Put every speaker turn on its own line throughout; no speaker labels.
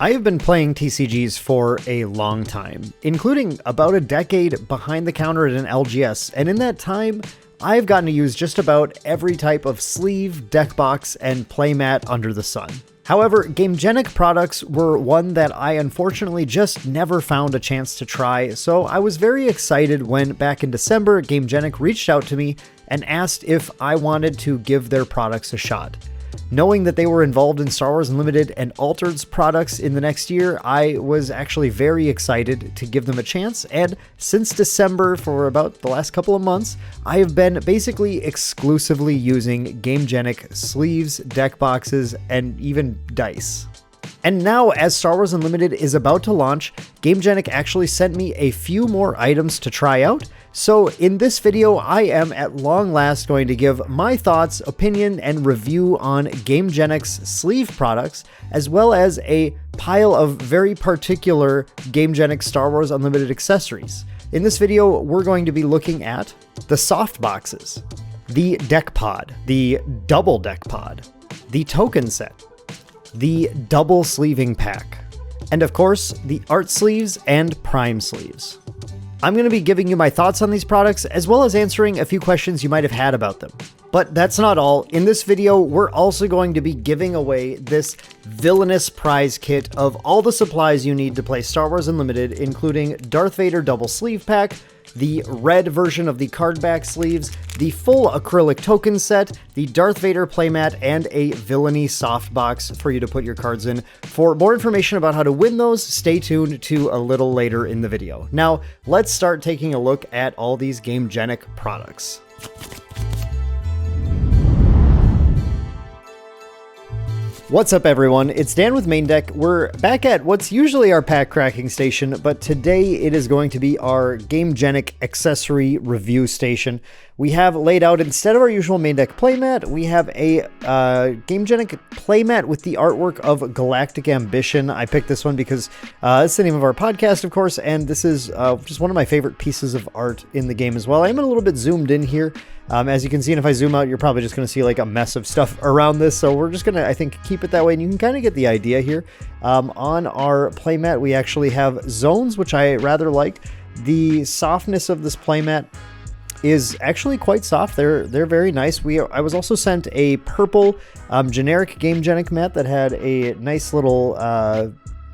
I have been playing TCGs for a long time, including about a decade behind the counter at an LGS, and in that time, I've gotten to use just about every type of sleeve, deck box, and playmat under the sun. However, Gamegenic products were one that I unfortunately just never found a chance to try, so I was very excited when back in December, Gamegenic reached out to me and asked if I wanted to give their products a shot. Knowing that they were involved in Star Wars Unlimited and Altered's products in the next year, I was actually very excited to give them a chance, and since December, for about the last couple of months, I have been basically exclusively using Gamegenic sleeves, deck boxes, and even dice. And now, as Star Wars Unlimited is about to launch, Gamegenic actually sent me a few more items to try out. So in this video, I am at long last going to give my thoughts, opinion, and review on Gamegenic's sleeve products, as well as a pile of very particular Gamegenic Star Wars Unlimited accessories. In this video, we're going to be looking at the soft boxes, the deck pod, the double deck pod, the token set, the double sleeving pack, and of course, the art sleeves and prime sleeves. I'm going to be giving you my thoughts on these products, as well as answering a few questions you might have had about them. But that's not all. In this video, we're also going to be giving away this villainous prize kit of all the supplies you need to play Star Wars Unlimited, including Darth Vader double sleeve pack, the red version of the card back sleeves, the full acrylic token set, the Darth Vader playmat, and a villainy soft box for you to put your cards in. For more information about how to win those, stay tuned to a little later in the video. Now, let's start taking a look at all these Gamegenic products. What's up, everyone? It's Dan with Main Deck. We're back at what's usually our pack cracking station, but today it is going to be our Gamegenic accessory review station. We have laid out, instead of our usual Main Deck playmat, we have a Gamegenic playmat with the artwork of Galactic Ambition. I picked this one because it's the name of our podcast, of course, and this is just one of my favorite pieces of art in the game as well. I am a little bit zoomed in here. As you can see, and if I zoom out, you're probably just going to see like a mess of stuff around this. So we're just going to, I think, keep it that way. And you can kind of get the idea here. On our playmat, we actually have zones, which I rather like. The softness of this playmat is actually quite soft. They're very nice. I was also sent a purple generic Gamegenic mat that had a nice little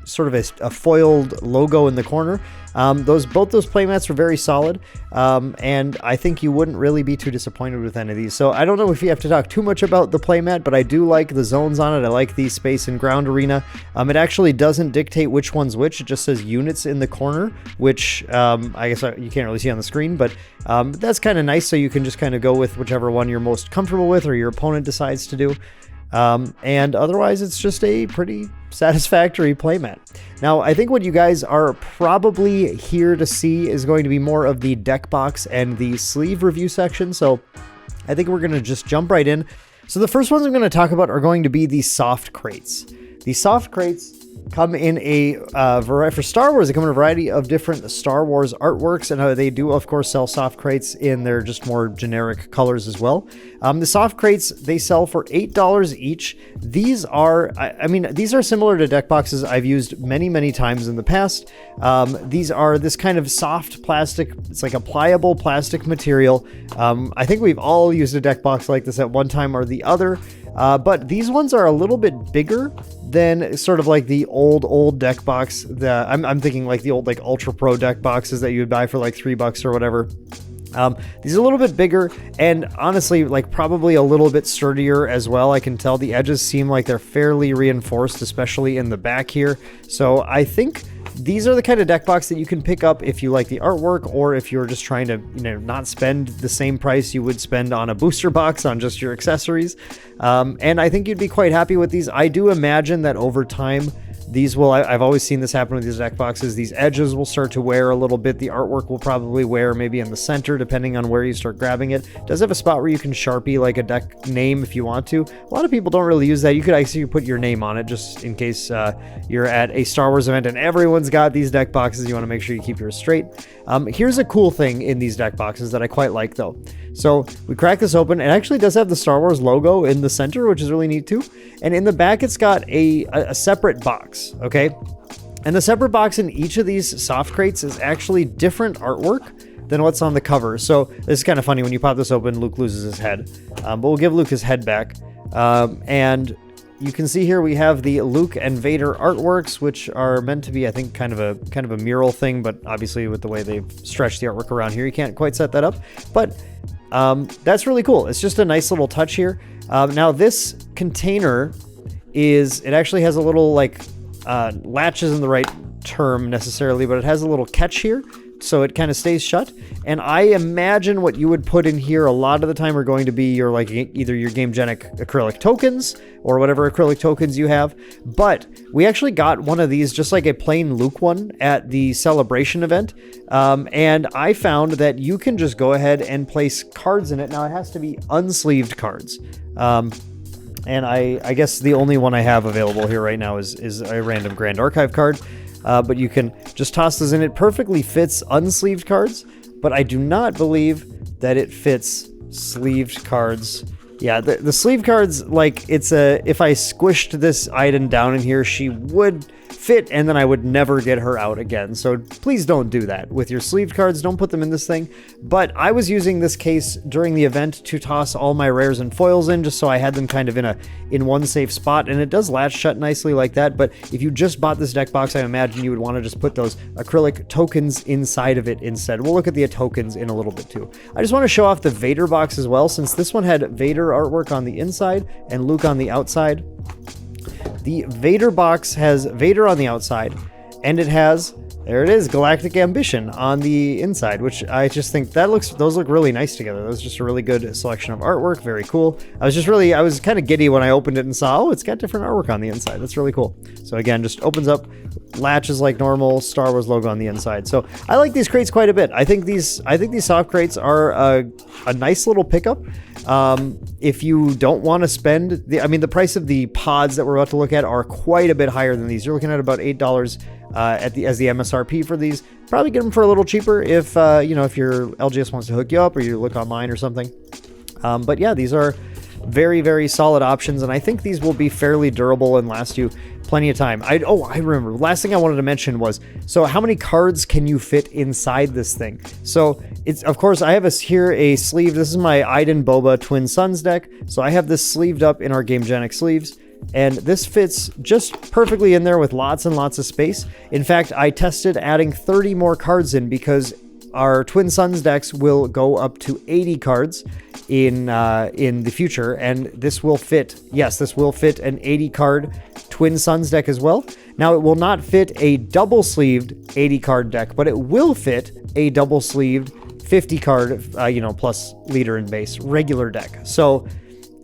sort of a foiled logo in the corner. Both those playmats were very solid, and I think you wouldn't really be too disappointed with any of these. So I don't know if you have to talk too much about the playmat, but I do like the zones on it. I like the space and ground arena. It actually doesn't dictate which one's which. It just says units in the corner, which I guess you can't really see on the screen, but that's kind of nice. So you can just kind of go with whichever one you're most comfortable with or your opponent decides to do. And otherwise, it's just a pretty satisfactory playmat. Now, I think what you guys are probably here to see is going to be more of the deck box and the sleeve review section. So I think we're going to just jump right in. So the first ones I'm going to talk about are going to be the soft crates. The soft crates come in a variety for Star Wars. They come in a variety of different Star Wars artworks, and they do, of course, sell soft crates in their just more generic colors as well. The soft crates, they sell for $8 each. These are, I mean, these are similar to deck boxes I've used many times in the past. These are this kind of soft plastic. It's like a pliable plastic material. I think we've all used a deck box like this at one time or the other. But these ones are a little bit bigger than sort of like the old deck box that I'm thinking like the old like Ultra Pro deck boxes that you would buy for like $3 or whatever. These are a little bit bigger and honestly like probably a little bit sturdier as well. I can tell the edges seem like they're fairly reinforced, especially in the back here. So I think these are the kind of deck box that you can pick up if you like the artwork, or if you're just trying to, not spend the same price you would spend on a booster box on just your accessories. And I think you'd be quite happy with these. I do imagine that over time, these will, I've always seen this happen with these deck boxes. These edges will start to wear a little bit. The artwork will probably wear maybe in the center, depending on where you start grabbing it. It does have a spot where you can Sharpie like a deck name if you want to. A lot of people don't really use that. You could actually put your name on it just in case you're at a Star Wars event and everyone's got these deck boxes. You want to make sure you keep yours straight. Here's a cool thing in these deck boxes that I quite like though. So we crack this open. It actually does have the Star Wars logo in the center, which is really neat too. And in the back, it's got a separate box. box, okay? And the separate box in each of these soft crates is actually different artwork than what's on the cover. So this is kind of funny. When you pop this open, Luke loses his head. But we'll give Luke his head back. And you can see here we have the Luke and Vader artworks, which are meant to be, I think, kind of a mural thing. But obviously, with the way they've stretched the artwork around here, you can't quite set that up. But that's really cool. It's just a nice little touch here. Now this container it actually has a little like latch isn't the right term necessarily, but it has a little catch here, so it kind of stays shut. And I imagine what you would put in here a lot of the time are going to be your like either your Gamegenic acrylic tokens or whatever acrylic tokens you have. But we actually got one of these, just like a plain Luke one, at the celebration event. And I found that you can just go ahead and place cards in it. Now it has to be unsleeved cards. And I guess the only one I have available here right now is a random Grand Archive card. But you can just toss those in. It perfectly fits unsleeved cards, but I do not believe that it fits sleeved cards. Yeah, the sleeve cards, like, if I squished this item down in here, she would fit, and then I would never get her out again. So please don't do that with your sleeved cards. Don't put them in this thing. But I was using this case during the event to toss all my rares and foils in, just so I had them kind of in one safe spot, and it does latch shut nicely like that. But if you just bought this deck box, I imagine you would want to just put those acrylic tokens inside of it instead. We'll look at the tokens in a little bit too. I just want to show off the Vader box as well, since this one had Vader artwork on the inside and Luke on the outside. The Vader box has Vader on the outside, and it has, there it is, Galactic Ambition on the inside, which I just think those look really nice together. That was just a really good selection of artwork. Very cool. I was kind of giddy when I opened it and saw, oh, it's got different artwork on the inside. That's really cool. So again, just opens up, latches like normal, Star Wars logo on the inside. So I like these crates quite a bit. I think these soft crates are a nice little pickup. If you don't want to spend the price of the pods that we're about to look at are quite a bit higher than these. You're looking at about $8 as the MSRP for these. Probably get them for a little cheaper if if your LGS wants to hook you up, or you look online or something. But yeah, these are very, very solid options, and I think these will be fairly durable and last you plenty of time. I remember, last thing I wanted to mention was, so how many cards can you fit inside this thing? So it's, of course, I have here a sleeve. This is my Iden Boba Twin Suns deck. So I have this sleeved up in our Gamegenic sleeves, and this fits just perfectly in there with lots and lots of space. In fact, I tested adding 30 more cards in, because our Twin Suns decks will go up to 80 cards in the future, and this will fit. Yes, this will fit an 80 card Twin Suns deck as well. Now, it will not fit a double sleeved 80 card deck, but it will fit a double sleeved 50 card, plus leader and base regular deck. So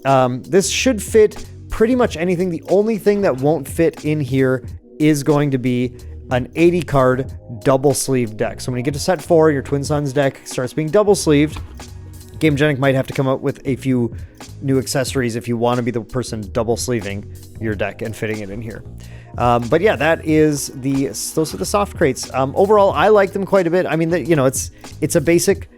this should fit pretty much anything. The only thing that won't fit in here is going to be an 80 card double sleeve deck. So when you get to set 4, your Twin Suns deck starts being double sleeved. Gamegenic might have to come up with a few new accessories if you want to be the person double sleeving your deck and fitting it in here. But yeah, those are the soft crates. Overall, I like them quite a bit. I mean, it's a basic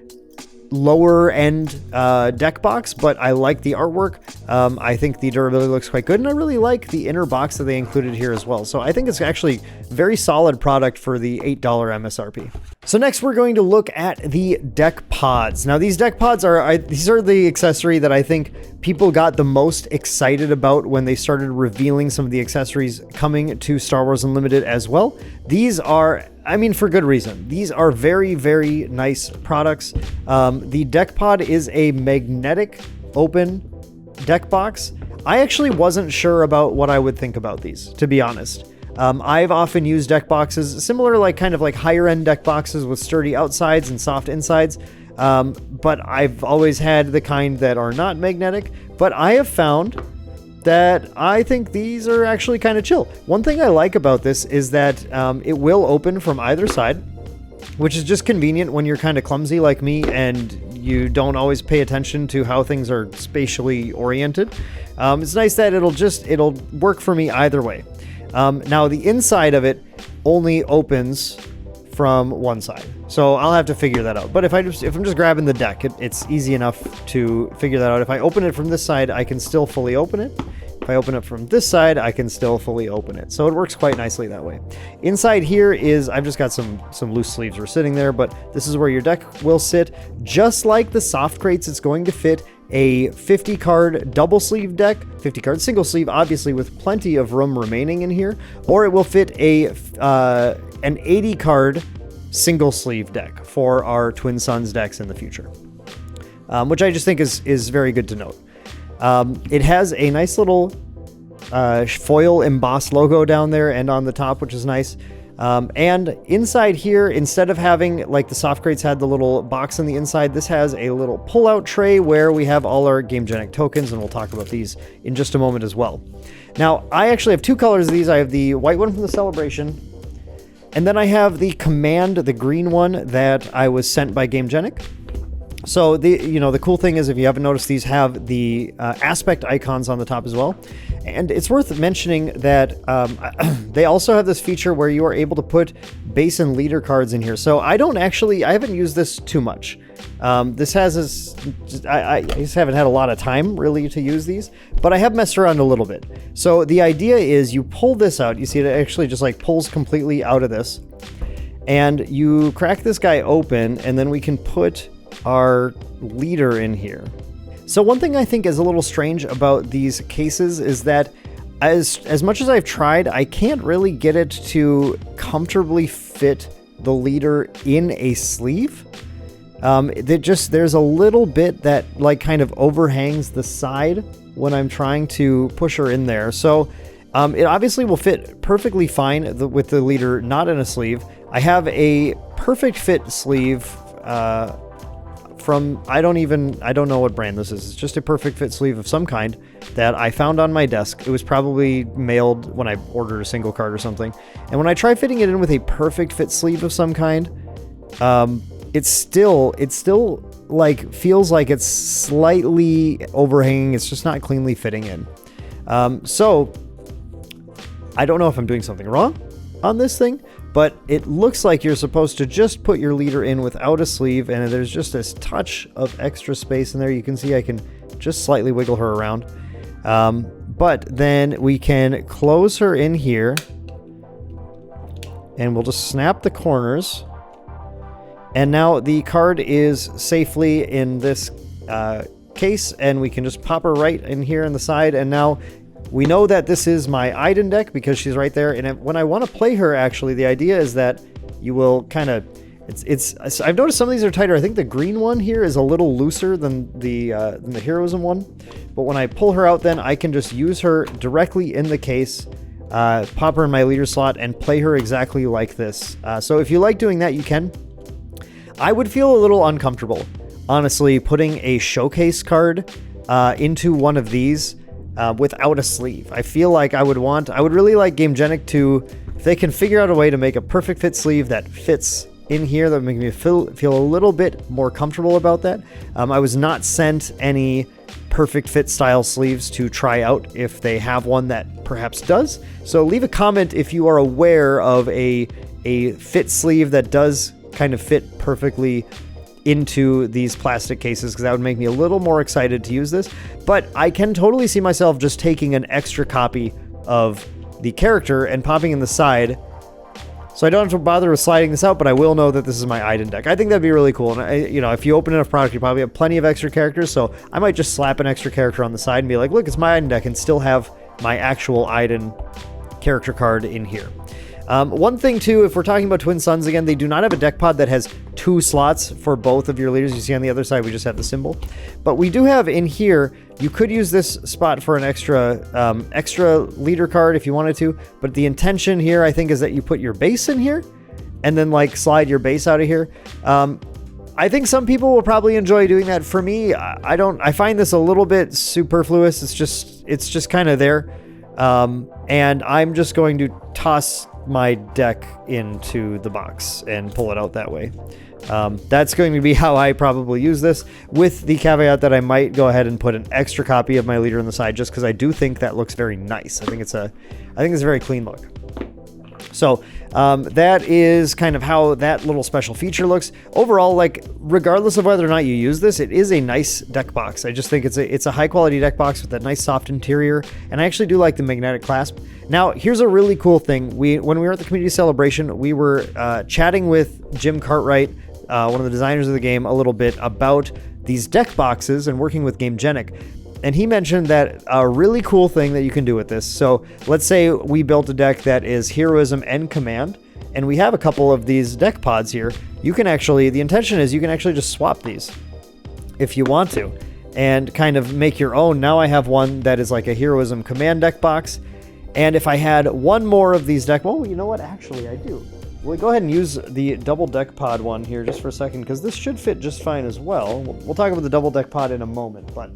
lower end deck box, but I like the artwork. I think the durability looks quite good, and I really like the inner box that they included here as well. So I think it's actually very solid product for the $8 MSRP. So next we're going to look at the deck pods. Now these deck pods these are the accessory that I think people got the most excited about when they started revealing some of the accessories coming to Star Wars Unlimited as well. These are, for good reason. These are very, very nice products. The deck pod is a magnetic open deck box. I actually wasn't sure about what I would think about these, to be honest. I've often used deck boxes, similar kind of like higher end deck boxes with sturdy outsides and soft insides. But I've always had the kind that are not magnetic, but I have found that I think these are actually kind of chill. One thing I like about this is that it will open from either side, which is just convenient when you're kind of clumsy like me and you don't always pay attention to how things are spatially oriented. It's nice that it'll work for me either way. Now the inside of it only opens from one side, so I'll have to figure that out. But if I'm just grabbing the deck, it's easy enough to figure that out. If I open it from this side, I can still fully open it. If If I open it from this side, I can still fully open it. So it works quite nicely that way. Inside here is, I've just got some loose sleeves were sitting there, but this is where your deck will sit. Just like the soft crates, it's going to fit a 50 card double sleeve deck, 50 card single sleeve, obviously with plenty of room remaining in here, or it will fit an 80 card single sleeve deck for our Twin Suns decks in the future, which I just think is very good to note. It has a nice little foil embossed logo down there and on the top, which is nice. And inside here, instead of having, like the soft crates had the little box on the inside, this has a little pull-out tray where we have all our Gamegenic tokens, and we'll talk about these in just a moment as well. Now, I actually have two colors of these. I have the white one from the Celebration, and then I have the Command, the green one that I was sent by Gamegenic. So the cool thing is, if you haven't noticed, these have the aspect icons on the top as well. And it's worth mentioning that they also have this feature where you are able to put base and leader cards in here. So I haven't used this too much. I just haven't had a lot of time really to use these, but I have messed around a little bit. So the idea is you pull this out. You see it actually just like pulls completely out of this, and you crack this guy open, and then we can put our leader in here. So one thing I think is a little strange about these cases is that as much as I've tried, I can't really get it to comfortably fit the leader in a sleeve. There's a little bit that like kind of overhangs the side when I'm trying to push her in there. So it obviously will fit perfectly fine with the leader not in a sleeve. I have a perfect fit sleeve from, I don't know what brand this is. It's just a perfect fit sleeve of some kind that I found on my desk. It was probably mailed when I ordered a single card or something. And when I try fitting it in with a perfect fit sleeve of some kind, it still like feels like it's slightly overhanging. It's just not cleanly fitting in. So I don't know if I'm doing something wrong on this thing, but it looks like you're supposed to just put your leader in without a sleeve, and there's just this touch of extra space in there. You can see I can just slightly wiggle her around. But then we can close her in here, and we'll just snap the corners. And now the card is safely in this case, and we can just pop her right in here in the side, and now we know that this is my Iden deck because she's right there. And when I want to play her, actually, the idea is that you will kind of... I've noticed some of these are tighter. I think the green one here is a little looser than the Heroism one. But when I pull her out, then I can just use her directly in the case, pop her in my leader slot, and play her exactly like this. So if you like doing that, you can. I would feel a little uncomfortable, honestly, putting a showcase card into one of these without a sleeve. I feel like I would really like Gamegenic to, if they can figure out a way to make a perfect fit sleeve that fits in here, that would make me feel a little bit more comfortable about that. I was not sent any perfect fit style sleeves to try out if they have one that perhaps does. So leave a comment if you are aware of a fit sleeve that does kind of fit perfectly into these plastic cases, because that would make me a little more excited to use this. But I can totally see myself just taking an extra copy of the character and popping in the side, so I don't have to bother with sliding this out, but I will know that this is my Iden deck. I think that'd be really cool. And if you open enough product, you probably have plenty of extra characters, so I might just slap an extra character on the side and be like, look, it's my Iden deck, and still have my actual Iden character card in here. One thing too, if we're talking about Twin Suns again, they do not have a deck pod that has 2 slots for both of your leaders. You see on the other side, we just have the symbol. But we do have in here, you could use this spot for an extra leader card if you wanted to. But the intention here, I think, is that you put your base in here and then like slide your base out of here. I think some people will probably enjoy doing that. For me, I find this a little bit superfluous. It's just kind of there. And I'm just going to toss my deck into the box and pull it out that way. That's going to be how I probably use this, with the caveat that I might go ahead and put an extra copy of my leader on the side, just because I do think that looks very nice. I think it's a very clean look. So that is kind of how that little special feature looks. Overall, like, regardless of whether or not you use this, it is a nice deck box. I just think it's a high quality deck box with a nice soft interior, and I actually do like the magnetic clasp. Now, here's a really cool thing. When we were at the community celebration, we were chatting with Jim Cartwright, one of the designers of the game, a little bit about these deck boxes and working with Gamegenic. And he mentioned that a really cool thing that you can do with this. So let's say we built a deck that is Heroism and Command, and we have a couple of these deck pods here. You can actually, the intention is you can actually just swap these if you want to and kind of make your own. Now I have one that is like a Heroism Command deck box. And if I had one more of these deck, well, you know what? Actually, I do. We'll go ahead and use the double deck pod one here just for a second, because this should fit just fine as well. We'll talk about the double deck pod in a moment, but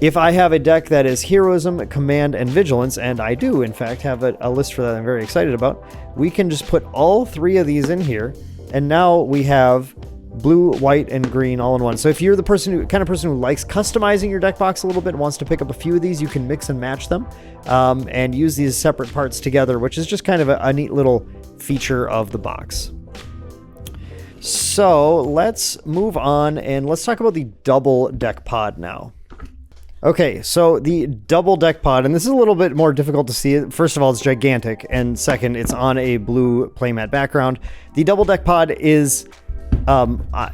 if I have a deck that is Heroism, Command, and Vigilance, and I do, in fact, have a list for that I'm very excited about, we can just put all three of these in here, and now we have blue, white, and green all in one. So if you're the kind of person who likes customizing your deck box a little bit and wants to pick up a few of these, you can mix and match them and use these separate parts together, which is just kind of a neat little feature of the box. So let's move on and let's talk about the double deck pod now. Okay, so the double deck pod, and this is a little bit more difficult to see. First of all, it's gigantic, and second, it's on a blue playmat background. The double deck pod is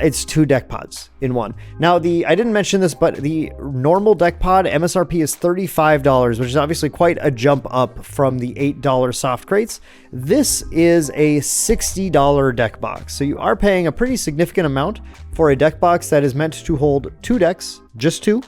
it's two deck pods in one. Now, I didn't mention this, but the normal deck pod MSRP is $35, which is obviously quite a jump up from the $8 soft crates. This is a $60 deck box, so you are paying a pretty significant amount for a deck box that is meant to hold two decks, just two.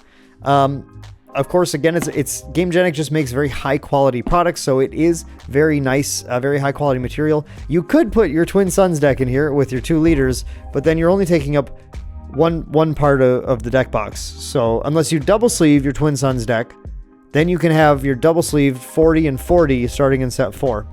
Of course, again, it's Gamegenic just makes very high quality products, so it is very nice, very high quality material. You could put your Twin Suns deck in here with your 2 liters, but then you're only taking up one part of the deck box. So unless you double sleeve your Twin Suns deck, then you can have your double sleeved 40 and 40 starting in set 4.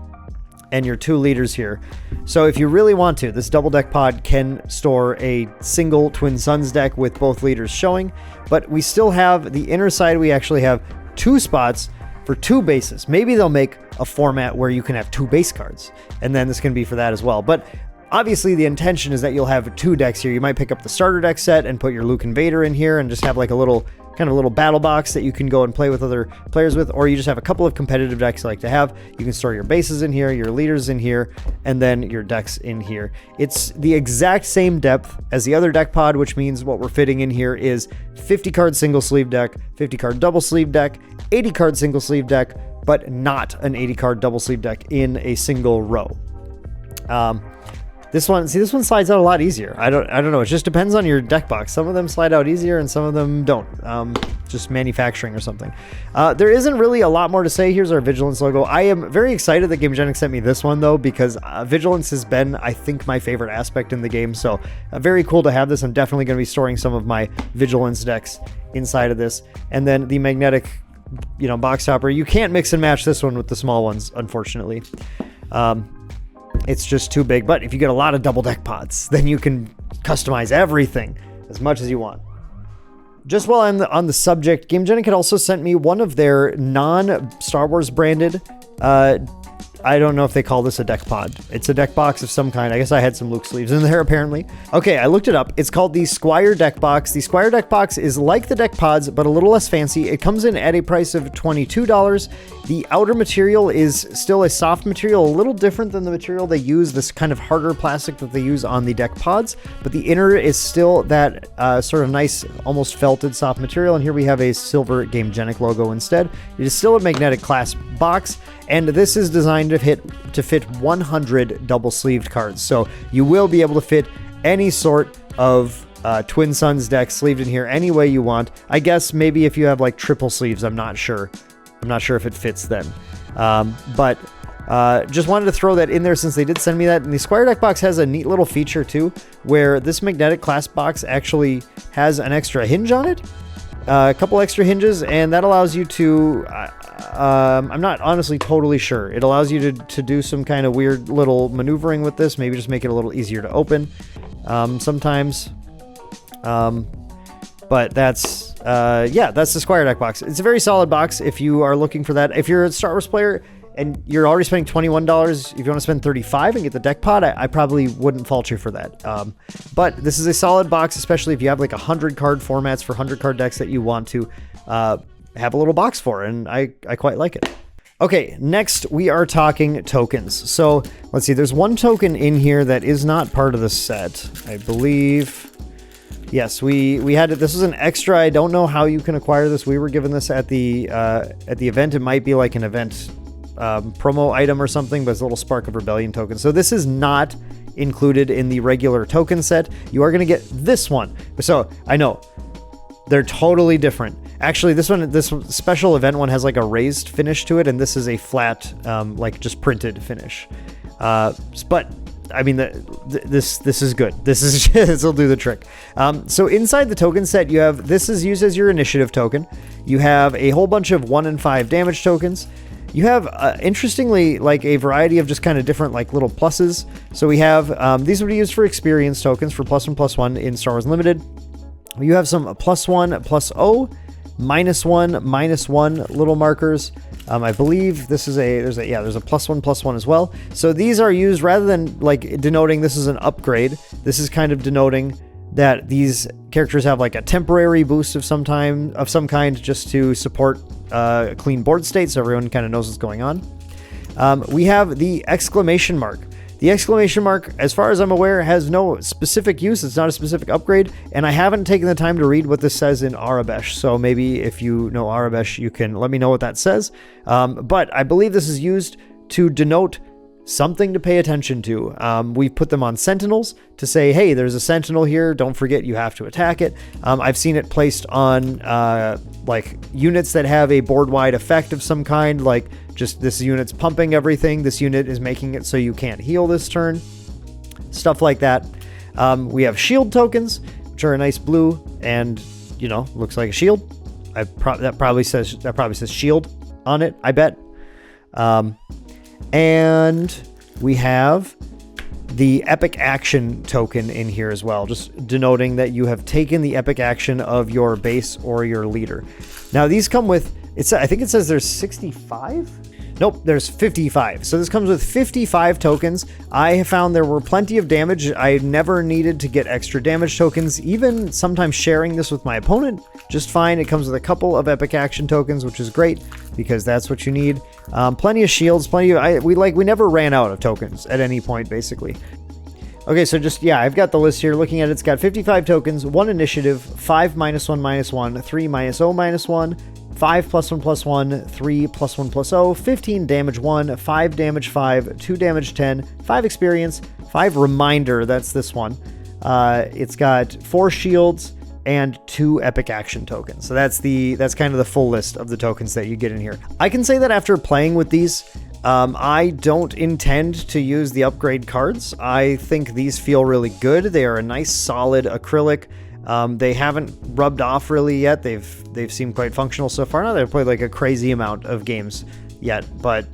And your 2 liters here. So if you really want to, this double deck pod can store a single Twin Suns deck with both liters showing, but we still have the inner side. We actually have 2 spots for 2 bases. Maybe they'll make a format where you can have 2 base cards, and then this can be for that as well. But obviously the intention is that you'll have 2 decks here. You might pick up the starter deck set and put your Luke and Vader in here and just have like a little battle box that you can go and play with other players with, or you just have a couple of competitive decks you like to have. You can store your bases in here, your leaders in here, and then your decks in here. It's the exact same depth as the other deck pod, which means what we're fitting in here is 50 card single sleeve deck, 50 card double sleeve deck, 80 card single sleeve deck, but not an 80 card double sleeve deck in a single row. This one slides out a lot easier. I don't know. It just depends on your deck box. Some of them slide out easier and some of them don't. Just manufacturing or something. There isn't really a lot more to say. Here's our Vigilance logo. I am very excited that Gamegenic sent me this one though, because Vigilance has been, I think, my favorite aspect in the game. So very cool to have this. I'm definitely going to be storing some of my Vigilance decks inside of this. And then the magnetic, box topper. You can't mix and match this one with the small ones, unfortunately. It's just too big, but if you get a lot of double deck pods, then you can customize everything as much as you want. Just while I'm on the subject, Gamegenic had also sent me one of their non-Star Wars branded, I don't know if they call this a deck pod. It's a deck box of some kind. I guess I had some Luke sleeves in there apparently. Okay, I looked it up. It's called the Squire deck box. The Squire deck box is like the deck pods, but a little less fancy. It comes in at a price of $22. The outer material is still a soft material, a little different than the material they use, this kind of harder plastic that they use on the deck pods, but the inner is still that sort of nice, almost felted soft material. And here we have a silver Gamegenic logo instead. It is still a magnetic clasp box, and this is designed to fit 100 double sleeved cards. So you will be able to fit any sort of Twin Suns deck sleeved in here any way you want. I guess maybe if you have like triple sleeves, I'm not sure if it fits then. But just wanted to throw that in there since they did send me that. And the Squire deck box has a neat little feature too, where this magnetic clasp box actually has an extra hinge on it. A couple extra hinges, and that allows you to, I'm not honestly totally sure. It allows you to do some kind of weird little maneuvering with this, maybe just make it a little easier to open sometimes. But that's the Squire deck box. It's a very solid box if you are looking for that. If you're a Star Wars player, and you're already spending $21, if you want to spend $35 and get the deck pod, I probably wouldn't fault you for that. But this is a solid box, especially if you have like 100 card formats for 100 card decks that you want to have a little box for, and I quite like it. Okay, next we are talking tokens. So let's see, there's one token in here that is not part of the set, I believe. Yes, we had it. This was an extra. I don't know how you can acquire this. We were given this at the event. It might be like an event promo item or something, but it's a little Spark of Rebellion token. So this is not included in the regular token set. You are going to get this one. So I know they're totally different. Actually, this special event one has like a raised finish to it, and this is a flat, like just printed finish. But I mean, this is good. This will do the trick. So inside the token set, you have, this is used as your initiative token. You have a whole bunch of 1 and 5 damage tokens. You have, interestingly, like a variety of just kind of different like little pluses. So we have, these would be used for experience tokens for +1/+1 in Star Wars Unlimited. You have some +1/+0, -1, -1 little markers. I believe this is there's a +1/+1 as well. So these are used rather than like denoting this is an upgrade. This is kind of denoting that these characters have like a temporary boost of some kind just to support a clean board state, so everyone kind of knows what's going on. We have the exclamation mark. The exclamation mark, as far as I'm aware, has no specific use. It's not a specific upgrade, and I haven't taken the time to read what this says in Arabesh, so maybe if you know Arabesh, you can let me know what that says. But I believe this is used to denote something to pay attention to. We've put them on sentinels to say, hey, there's a sentinel here, don't forget you have to attack it. I've seen it placed on like units that have a board-wide effect of some kind, like just this unit's pumping everything, this unit is making it so you can't heal this turn, stuff like that. We have shield tokens, which are a nice blue and, you know, looks like a shield. That probably says shield on it, I bet. And we have the epic action token in here as well, just denoting that you have taken the epic action of your base or your leader. Now these come with, I think it says there's 65? Nope, there's 55. So this comes with 55 tokens. I have found there were plenty of damage. I never needed to get extra damage tokens, even sometimes sharing this with my opponent, just fine. It comes with a couple of epic action tokens, which is great because that's what you need. Plenty of shields, we never ran out of tokens at any point, basically. Okay, so just, yeah, I've got the list here. Looking at it, it's got 55 tokens, 1 initiative, 5 -1/-1, 3 -0/-1, 5 +1/+1, 3 +1/+0, 15 damage 1, 5 damage 5, 2 damage 10, 5 experience, 5 reminder, that's this one. It's got 4 shields and 2 epic action tokens. So that's kind of the full list of the tokens that you get in here. I can say that after playing with these, I don't intend to use the upgrade cards. I think these feel really good. They are a nice solid acrylic. They haven't rubbed off really yet. They've seemed quite functional so far. Now they've played like a crazy amount of games yet, but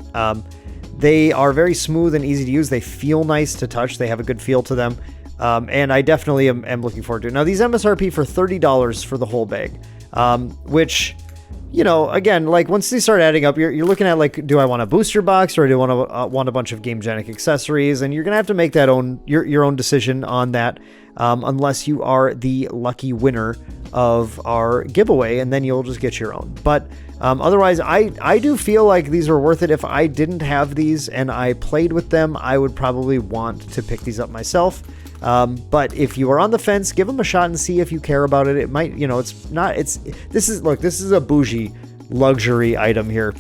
they are very smooth and easy to use. They feel nice to touch. They have a good feel to them. And I definitely am looking forward to it. Now these MSRP for $30 for the whole bag, which, you know, again, like once these start adding up, you're looking at like, do I want a booster box or do I want a bunch of Gamegenic accessories? And you're gonna have to make that your own decision on that, unless you are the lucky winner of our giveaway, and then you'll just get your own. But otherwise, I do feel like these were worth it. If I didn't have these and I played with them, I would probably want to pick these up myself. But if you are on the fence, give them a shot and see if you care about it. It might, you know, this is a bougie luxury item here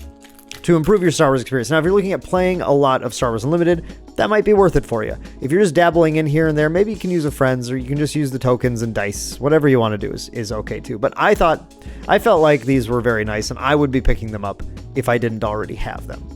to improve your Star Wars experience. Now, if you're looking at playing a lot of Star Wars Unlimited, that might be worth it for you. If you're just dabbling in here and there, maybe you can use a friend's, or you can just use the tokens and dice. Whatever you want to do is okay too. But I felt like these were very nice, and I would be picking them up if I didn't already have them.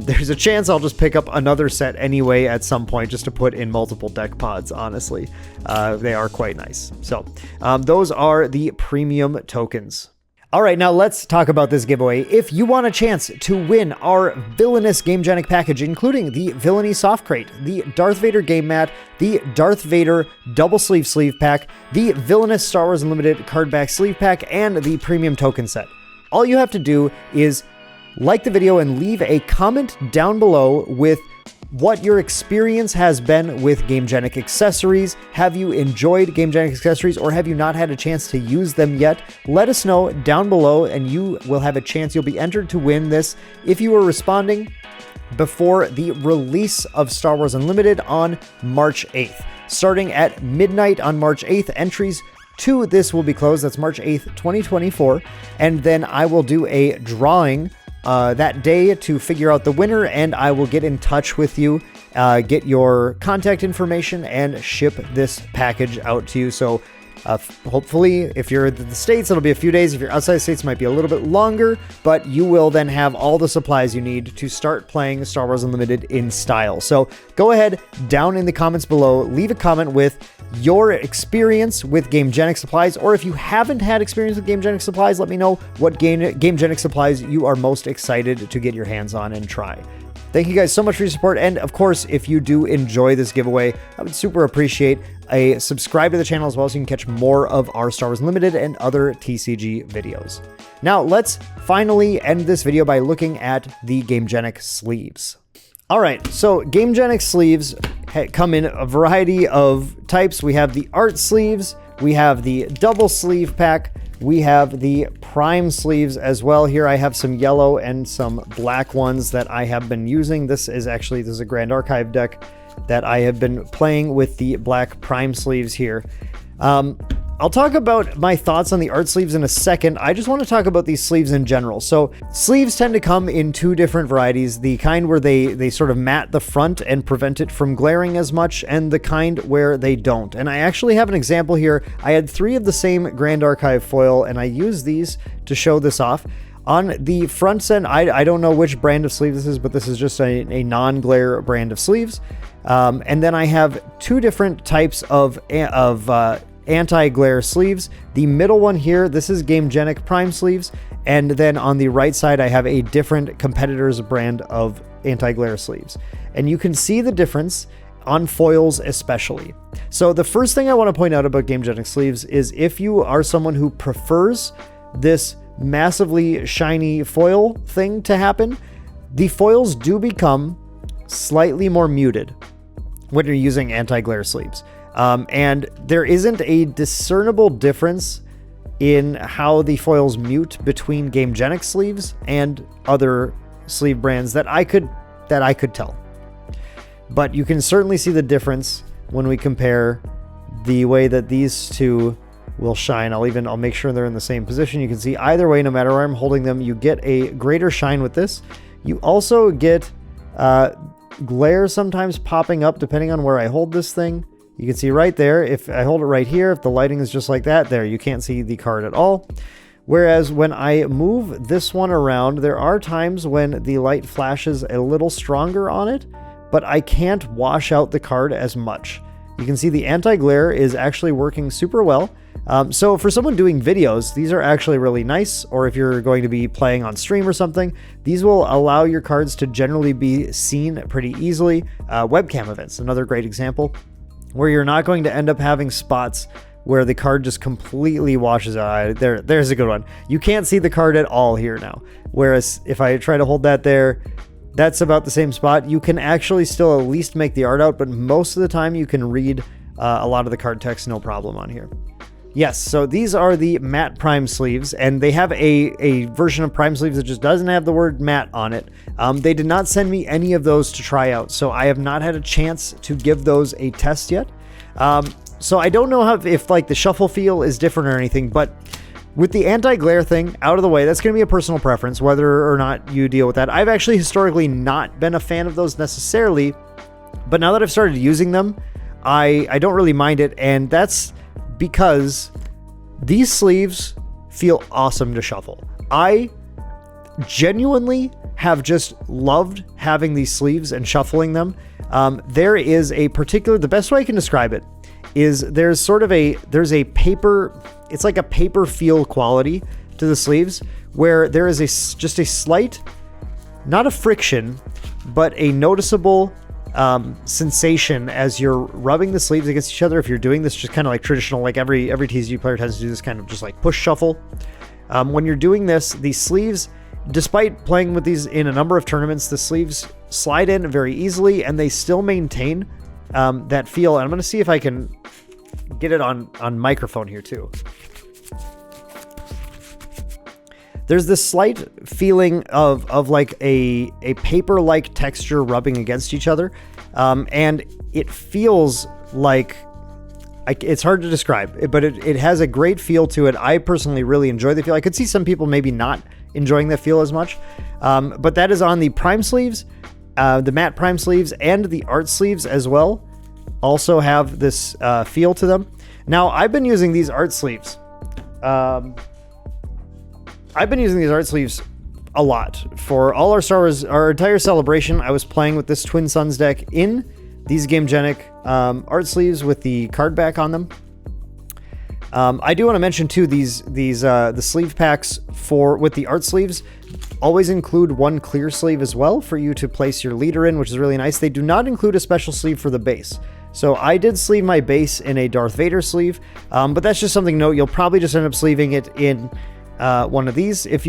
There's a chance I'll just pick up another set anyway at some point just to put in multiple deck pods, honestly. They are quite nice. So those are the premium tokens. All right, now let's talk about this giveaway. If you want a chance to win our villainous Gamegenic package, including the Villainy Soft Crate, the Darth Vader Game Mat, the Darth Vader Double Sleeve Pack, the Villainous Star Wars Unlimited Card Back Sleeve Pack, and the Premium Token Set, all you have to do is like the video and leave a comment down below with what your experience has been with Gamegenic accessories. Have you enjoyed Gamegenic accessories, or have you not had a chance to use them yet? Let us know down below and you will have a chance. You'll be entered to win this if you are responding before the release of Star Wars Unlimited on March 8th. Starting at midnight on March 8th, entries to this will be closed. That's March 8th, 2024. And then I will do a drawing that day to figure out the winner, and I will get in touch with you, get your contact information, and ship this package out to you. So hopefully, if you're in the States, it'll be a few days. If you're outside the States, it might be a little bit longer, but you will then have all the supplies you need to start playing Star Wars Unlimited in style. So go ahead, down in the comments below, leave a comment with your experience with Gamegenic supplies, or if you haven't had experience with Gamegenic supplies, let me know what Gamegenic supplies you are most excited to get your hands on and try. Thank you guys so much for your support, and of course, if you do enjoy this giveaway, I would super appreciate a subscribe to the channel as well, so you can catch more of our Star Wars Unlimited and other TCG videos. Now, let's finally end this video by looking at the Gamegenic sleeves. All right, so Gamegenic sleeves come in a variety of types. We have the art sleeves, we have the double sleeve pack, we have the prime sleeves as well. Here I have some yellow and some black ones that I have been using. This is a Grand Archive deck that I have been playing with the black prime sleeves here. I'll talk about my thoughts on the art sleeves in a second. I just want to talk about these sleeves in general. So sleeves tend to come in two different varieties, the kind where they sort of matte the front and prevent it from glaring as much, and the kind where they don't. And I actually have an example here. I had 3 of the same Grand Archive foil, and I used these to show this off. On the front end, I don't know which brand of sleeve this is, but this is just a non-glare brand of sleeves. And then I have 2 different types of anti-glare sleeves. The middle one here, this is Gamegenic prime sleeves, and then on the right side I have a different competitor's brand of anti-glare sleeves, and you can see the difference on foils especially. So the first thing I want to point out about Gamegenic sleeves is if you are someone who prefers this massively shiny foil thing to happen, the foils do become slightly more muted when you're using anti-glare sleeves. And there isn't a discernible difference in how the foils mute between Gamegenic sleeves and other sleeve brands that I could tell. But you can certainly see the difference when we compare the way that these two will shine. I'll make sure they're in the same position. You can see either way, no matter where I'm holding them, you get a greater shine with this. You also get glare sometimes popping up depending on where I hold this thing. You can see right there, if I hold it right here, if the lighting is just like that, there, you can't see the card at all. Whereas when I move this one around, there are times when the light flashes a little stronger on it, but I can't wash out the card as much. You can see the anti-glare is actually working super well. So for someone doing videos, these are actually really nice, or if you're going to be playing on stream or something, these will allow your cards to generally be seen pretty easily. Webcam events, another great example, where you're not going to end up having spots where the card just completely washes out. There's a good one. You can't see the card at all here now. Whereas if I try to hold that there, that's about the same spot. You can actually still at least make the art out, but most of the time you can read a lot of the card text no problem on here. Yes, so these are the matte prime sleeves, and they have a version of prime sleeves that just doesn't have the word matte on it. They did not send me any of those to try out, so I have not had a chance to give those a test yet. So I don't know if like the shuffle feel is different or anything, but with the anti-glare thing out of the way, that's going to be a personal preference, whether or not you deal with that. I've actually historically not been a fan of those necessarily, but now that I've started using them, I don't really mind it, and that's because these sleeves feel awesome to shuffle. I genuinely have just loved having these sleeves and shuffling them. There is a particular, the best way I can describe it is there's a paper, it's like a paper feel quality to the sleeves where there is just a slight, not a friction, but a noticeable sensation as you're rubbing the sleeves against each other. If you're doing this just kind of like traditional, like every TCG player tends to do this kind of just like push shuffle. When you're doing this, the sleeves despite playing with these in a number of tournaments, the sleeves slide in very easily and they still maintain that feel. And I'm going to see if I can get it on microphone here too. There's this slight feeling of like a paper-like texture rubbing against each other. And it feels like, it's hard to describe, but it has a great feel to it. I personally really enjoy the feel. I could see some people maybe not enjoying that feel as much. But that is on the prime sleeves, the matte prime sleeves, and the art sleeves as well. Also have this feel to them. Now, I've been using these art sleeves. I've been using these art sleeves a lot. For all our Star Wars, our entire celebration, I was playing with this Twin Suns deck in these Gamegenic art sleeves with the card back on them. I do want to mention too, the sleeve packs with the art sleeves always include one clear sleeve as well for you to place your leader in, which is really nice. They do not include a special sleeve for the base. So I did sleeve my base in a Darth Vader sleeve, but that's just something to note. You'll probably just end up sleeving it in one of these if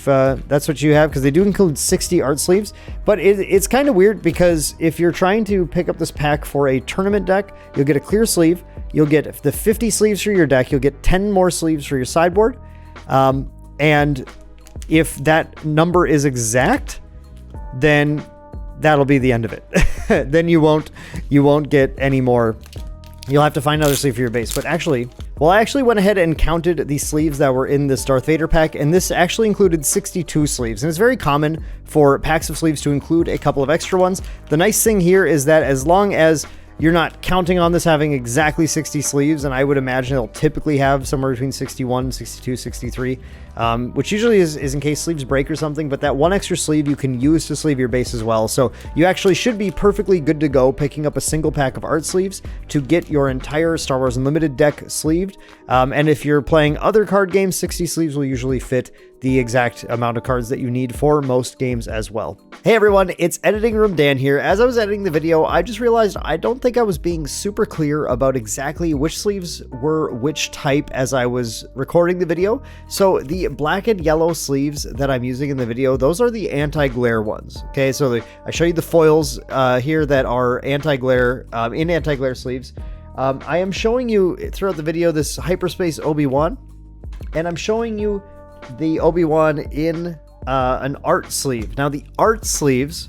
that's what you have, because they do include 60 art sleeves. But it's kind of weird, because if you're trying to pick up this pack for a tournament deck, you'll get a clear sleeve, you'll get the 50 sleeves for your deck, you'll get 10 more sleeves for your sideboard, and if that number is exact, then that'll be the end of it. Then you won't get any more. You'll have to find another sleeve for your base. But actually, well, I actually went ahead and counted the sleeves that were in this Darth Vader pack, and this actually included 62 sleeves. And it's very common for packs of sleeves to include a couple of extra ones. The nice thing here is that as long as you're not counting on this having exactly 60 sleeves, and I would imagine it'll typically have somewhere between 61, 62, 63, which usually is in case sleeves break or something, but that one extra sleeve you can use to sleeve your base as well. So you actually should be perfectly good to go picking up a single pack of art sleeves to get your entire Star Wars Unlimited deck sleeved. And if you're playing other card games, 60 sleeves will usually fit the exact amount of cards that you need for most games as well. Hey everyone, it's Editing Room Dan here. As I was editing the video, I just realized I don't think I was being super clear about exactly which sleeves were which type as I was recording the video. So the black and yellow sleeves that I'm using in the video, those are the anti-glare ones. Okay, so I show you the foils here that are anti-glare, in anti-glare sleeves. I am showing you throughout the video this Hyperspace Obi-Wan, and I'm showing you the Obi-Wan in an art sleeve. Now the art sleeves,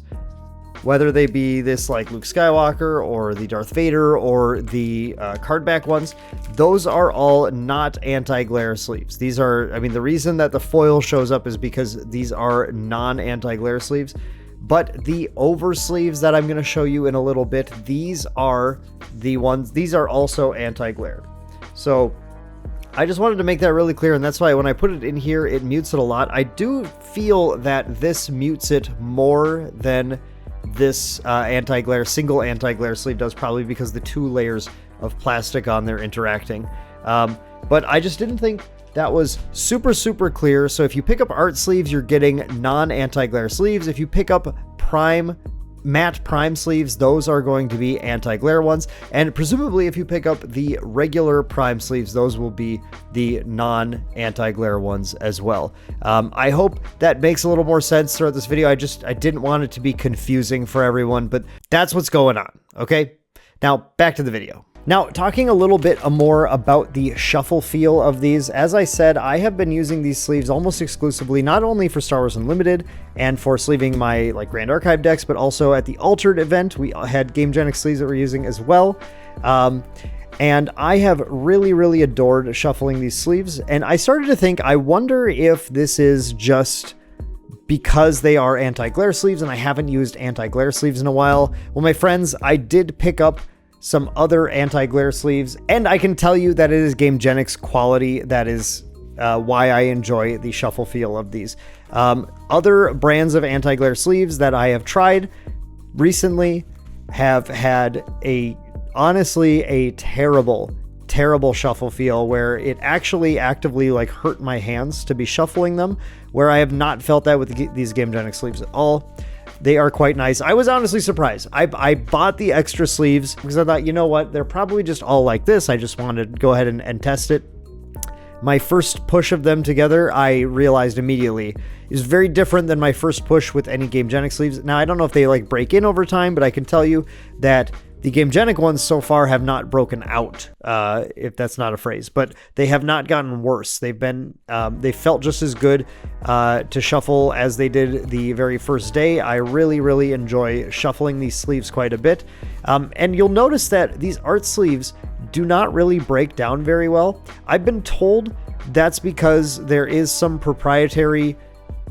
whether they be this like Luke Skywalker or the Darth Vader or the card back ones, those are all not anti-glare sleeves. These are, I mean, the reason that the foil shows up is because these are non-anti-glare sleeves. But the over sleeves that I'm going to show you in a little bit, these are the ones, these are also anti-glare. So I just wanted to make that really clear, and that's why when I put it in here, it mutes it a lot. I do feel that this mutes it more than this single anti-glare sleeve does, probably because the two layers of plastic on there interacting. But I just didn't think that was super clear. So if you pick up art sleeves, you're getting non-anti-glare sleeves. If you pick up matte prime sleeves, those are going to be anti-glare ones, and presumably if you pick up the regular prime sleeves, those will be the non-anti-glare ones as well. I hope that makes a little more sense throughout this video. I didn't want it to be confusing for everyone, but that's what's going on. Okay, now back to the video. Now, talking a little bit more about the shuffle feel of these, as I said, I have been using these sleeves almost exclusively, not only for Star Wars Unlimited and for sleeving my Grand Archive decks, but also at the Altered event. We had Gamegenic sleeves that we're using as well. And I have really adored shuffling these sleeves. And I started to think, I wonder if this is just because they are anti-glare sleeves and I haven't used anti-glare sleeves in a while. Well, my friends, I did pick up some other anti-glare sleeves, and I can tell you that it is Gamegenic's quality that is why I enjoy the shuffle feel of these. Other brands of anti-glare sleeves that I have tried recently have had honestly a terrible shuffle feel, where it actually actively like hurt my hands to be shuffling them, where I have not felt that with these Gamegenic sleeves at all. They are quite nice. I was honestly surprised. I bought the extra sleeves because I thought, you know what, they're probably just all like this. I just wanted to go ahead and test it. my first push of them together, I realized immediately is very different than my first push with any Gamegenic sleeves. Now, I don't know if they like break in over time, but I can tell you that the Gamegenic ones so far have not broken out, if that's not a phrase, but they have not gotten worse. They've been, they felt just as good to shuffle as they did the very first day. I really, really enjoy shuffling these sleeves quite a bit. And you'll notice that these art sleeves do not really break down very well. I've been told that's because there is some proprietary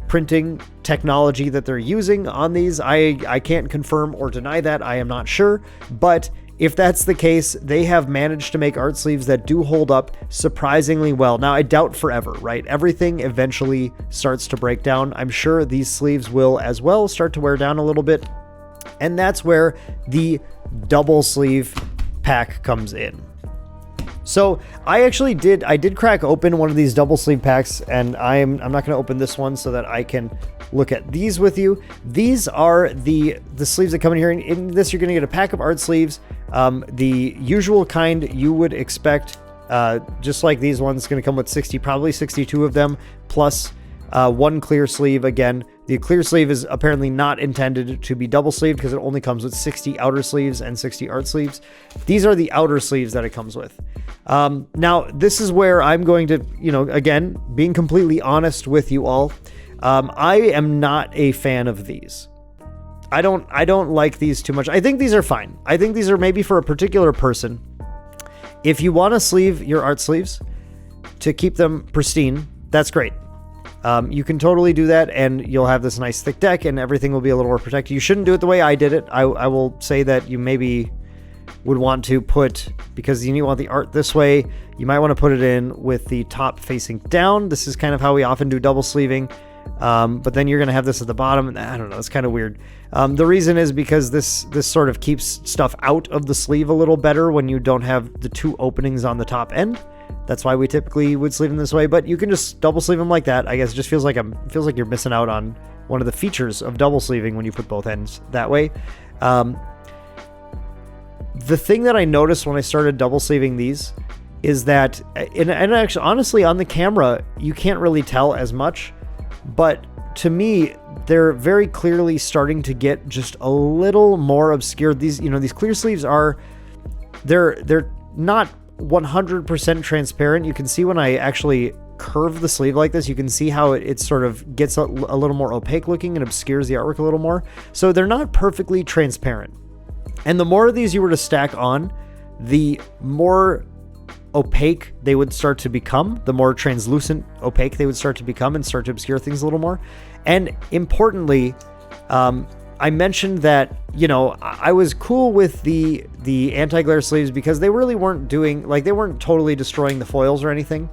printing technology that they're using on these. I can't confirm or deny that. I am not sure. But if that's the case, they have managed to make art sleeves that do hold up surprisingly well. Now, I doubt forever, right? Everything eventually starts to break down. I'm sure these sleeves will as well start to wear down a little bit. And that's where the double sleeve pack comes in. So I did crack open one of these double sleeve packs, and I'm not going to open this one so that I can look at these with you. These are the sleeves that come in here. In this, you're going to get a pack of art sleeves, the usual kind you would expect, just like these ones. Going to come with probably 62 of them, plus one clear sleeve. Again, the clear sleeve is apparently not intended to be double sleeved because it only comes with 60 outer sleeves and 60 art sleeves. These are the outer sleeves that it comes with. Now, this is where I'm going to, again, being completely honest with you all, I am not a fan of these. I don't like these too much. I think these are fine. I think these are maybe for a particular person. If you want to sleeve your art sleeves to keep them pristine, that's great. You can totally do that, and you'll have this nice thick deck, and everything will be a little more protected. You shouldn't do it the way I did it. I will say that you maybe would want to put, because you want the art this way, you might want to put it in with the top facing down. This is kind of how we often do double sleeving. But then you're going to have this at the bottom. I don't know. It's kind of weird. The reason is because this sort of keeps stuff out of the sleeve a little better when you don't have the two openings on the top end. That's why we typically would sleeve them this way, but you can just double sleeve them like that. I guess it just feels like you're missing out on one of the features of double sleeving when you put both ends that way. The thing that I noticed when I started double sleeving these is that, and actually, honestly, on the camera, you can't really tell as much, but to me, they're very clearly starting to get just a little more obscured. These clear sleeves they're not 100% transparent. You can see when I actually curve the sleeve like this, you can see how it sort of gets a little more opaque looking and obscures the artwork a little more. So they're not perfectly transparent. And the more of these you were to stack on, the more opaque they would start to become, the more translucent opaque they would start to become and start to obscure things a little more. And importantly, I mentioned that, I was cool with the anti-glare sleeves because they really weren't they weren't totally destroying the foils or anything.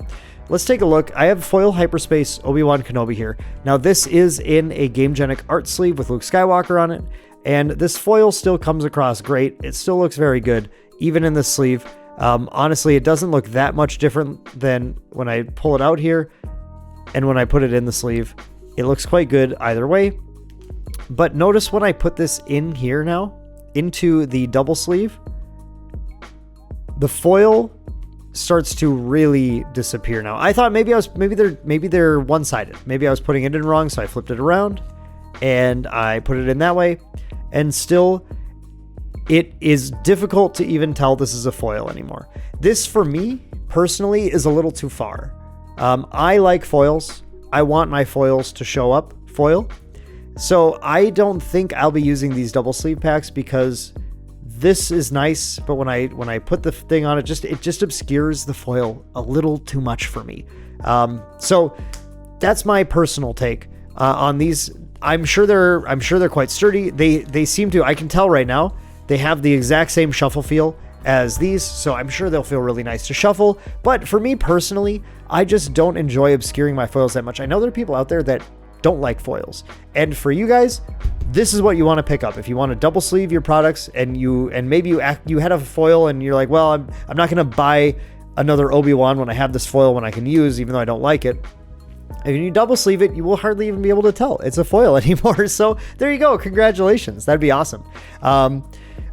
Let's take a look. I have foil Hyperspace Obi-Wan Kenobi here. Now, this is in a Gamegenic art sleeve with Luke Skywalker on it, and this foil still comes across great. It still looks very good, even in this sleeve. Honestly, it doesn't look that much different than when I pull it out here and when I put it in the sleeve. It looks quite good either way. But notice when I put this in here now, into the double sleeve, the foil starts to really disappear now. I thought maybe they're one-sided. Maybe I was putting it in wrong, so I flipped it around and I put it in that way. And still, it is difficult to even tell this is a foil anymore. This, for me, personally, is a little too far. I like foils. I want my foils to show up foil. So I don't think I'll be using these double sleeve packs because this is nice, but when I put the thing on it just obscures the foil a little too much for me. So that's my personal take on these. I'm sure they're quite sturdy. They seem to. I can tell right now they have the exact same shuffle feel as these, so I'm sure they'll feel really nice to shuffle. But for me personally, I just don't enjoy obscuring my foils that much. I know there are people out there that don't like foils, and for you guys, this is what you want to pick up. If you want to double sleeve your products and maybe you had a foil and you're like, well, I'm not going to buy another Obi-Wan when I have this foil when I can use, even though I don't like it. And you double sleeve it, you will hardly even be able to tell it's a foil anymore. So there you go. Congratulations. That'd be awesome.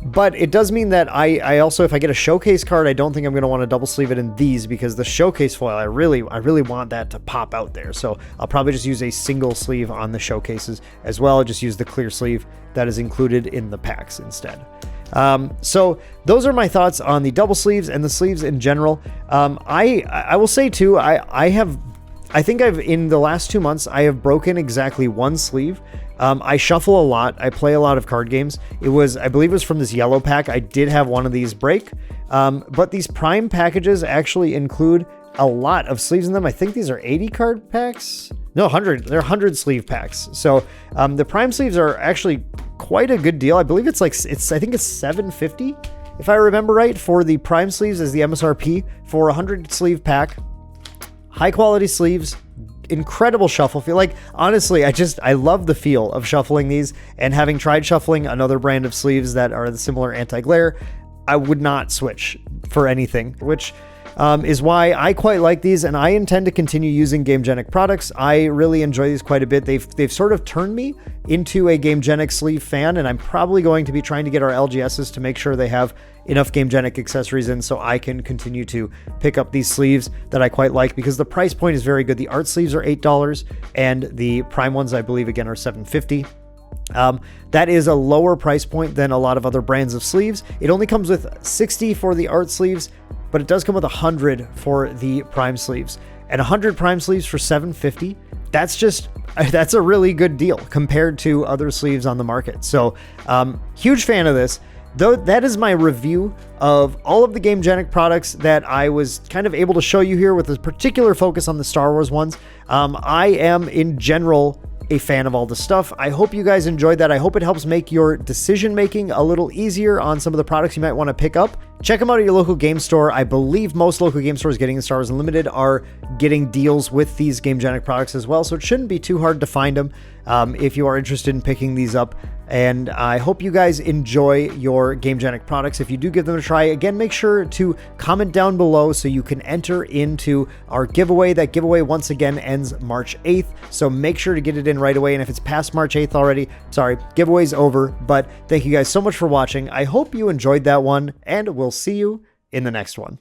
But it does mean that I also, if I get a showcase card, I don't think I'm going to want to double sleeve it in these, because the showcase foil, I really want that to pop out there. So I'll probably just use a single sleeve on the showcases as well. I'll just use the clear sleeve that is included in the packs instead. So those are my thoughts on the double sleeves and the sleeves in general. I will say too, I think in the last 2 months, I have broken exactly one sleeve. I shuffle a lot. I play a lot of card games. I believe it was from this yellow pack. I did have one of these break. But these prime packages actually include a lot of sleeves in them. I think these are 80 card packs. No, 100. They're 100 sleeve packs. So the prime sleeves are actually quite a good deal. I believe I think it's $750, if I remember right, for the prime sleeves as the MSRP for a 100 sleeve pack. High quality sleeves, incredible shuffle feel. Like, honestly, I love the feel of shuffling these, and having tried shuffling another brand of sleeves that are the similar anti-glare, I would not switch for anything, which is why I quite like these, and I intend to continue using Gamegenic products. I really enjoy these quite a bit. They've sort of turned me into a Gamegenic sleeve fan, and I'm probably going to be trying to get our LGSs to make sure they have enough Gamegenic accessories in so I can continue to pick up these sleeves that I quite like, because the price point is very good. The art sleeves are $8, and the prime ones, I believe, again, are $750. That is a lower price point than a lot of other brands of sleeves. It only comes with 60 for the art sleeves, but it does come with 100 for the prime sleeves. And 100 prime sleeves for $750, that's a really good deal compared to other sleeves on the market. So, huge fan of this. Though that is my review of all of the Gamegenic products that I was kind of able to show you here, with a particular focus on the Star Wars ones. I am in general a fan of all the stuff. I hope you guys enjoyed that. I hope it helps make your decision making a little easier on some of the products you might want to pick up. Check them out at your local game store. I believe most local game stores getting the Star Wars Unlimited are getting deals with these Gamegenic products as well, so it shouldn't be too hard to find them if you are interested in picking these up. And I hope you guys enjoy your Gamegenic products. If you do give them a try, again, make sure to comment down below so you can enter into our giveaway. That giveaway, once again, ends March 8th, so make sure to get it in right away. And if it's past March 8th already, sorry, giveaway's over. But thank you guys so much for watching. I hope you enjoyed that one, and we'll see you in the next one.